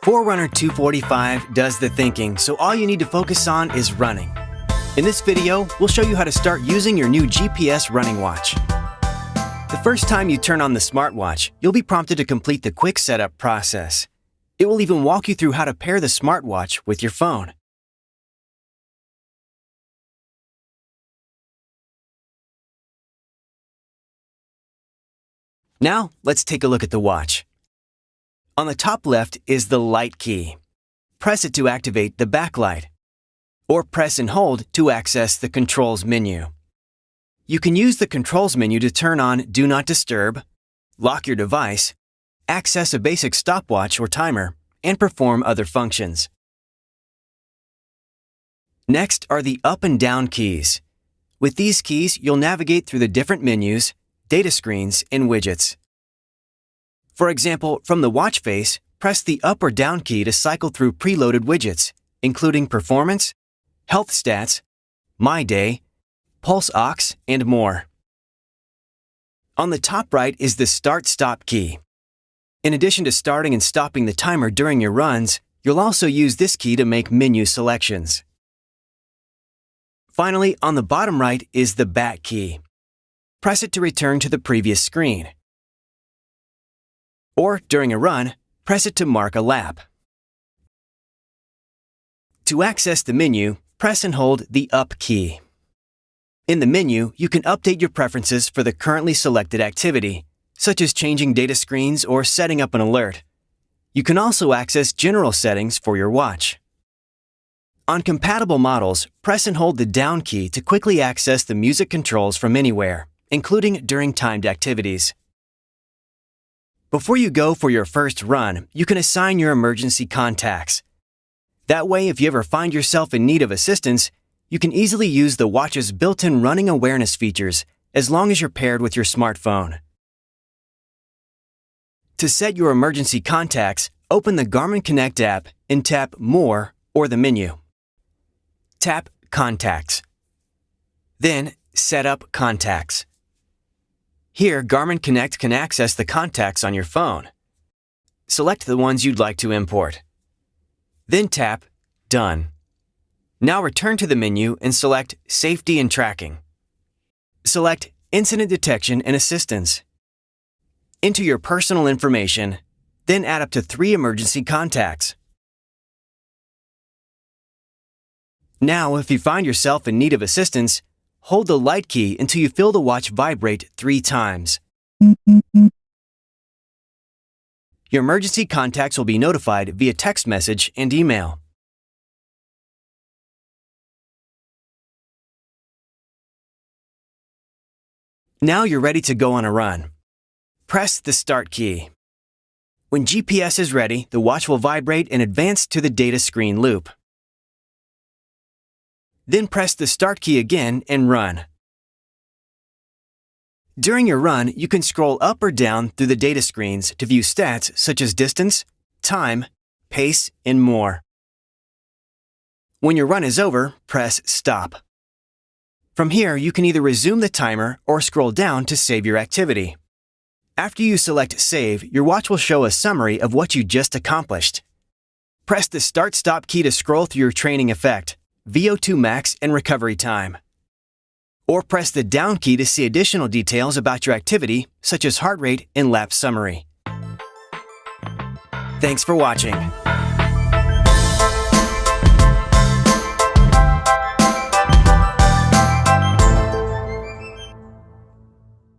Forerunner 245 does the thinking, so all you need to focus on is running. In this video, we'll show you how to start using your new GPS running watch. The first time you turn on the smartwatch, you'll be prompted to complete the quick setup process. It will even walk you through how to pair the smartwatch with your phone. Now, let's take a look at the watch. On the top left is the light key. Press it to activate the backlight, or press and hold to access the controls menu. You can use the controls menu to turn on Do Not Disturb, lock your device, access a basic stopwatch or timer, and perform other functions. Next are the up and down keys. With these keys, you'll navigate through the different menus, data screens, and widgets. For example, from the watch face, press the up or down key to cycle through preloaded widgets, including Performance, Health Stats, My Day, Pulse Ox, and more. On the top right is the Start-Stop key. In addition to starting and stopping the timer during your runs, you'll also use this key to make menu selections. Finally, on the bottom right is the Back key. Press it to return to the previous screen. Or, during a run, press it to mark a lap. To access the menu, press and hold the Up key. In the menu, you can update your preferences for the currently selected activity, such as changing data screens or setting up an alert. You can also access general settings for your watch. On compatible models, press and hold the down key to quickly access the music controls from anywhere, including during timed activities. Before you go for your first run, you can assign your emergency contacts. That way, if you ever find yourself in need of assistance, you can easily use the watch's built-in running awareness features as long as you're paired with your smartphone. To set your emergency contacts, open the Garmin Connect app and tap More or the menu. Tap Contacts. Then, Set Up Contacts. Here, Garmin Connect can access the contacts on your phone. Select the ones you'd like to import. Then tap Done. Now return to the menu and select Safety and Tracking. Select Incident Detection and Assistance. Enter your personal information, then add up to 3 emergency contacts. Now, if you find yourself in need of assistance, hold the light key until you feel the watch vibrate 3 times. Your emergency contacts will be notified via text message and email. Now you're ready to go on a run. Press the Start key. When GPS is ready, the watch will vibrate and advance to the data screen loop. Then press the Start key again and run. During your run, you can scroll up or down through the data screens to view stats such as distance, time, pace, and more. When your run is over, press Stop. From here, you can either resume the timer or scroll down to save your activity. After you select Save, your watch will show a summary of what you just accomplished. Press the Start-Stop key to scroll through your training effect, VO2 max, and recovery time. Or press the down key to see additional details about your activity, such as heart rate and lap summary. Thanks for watching.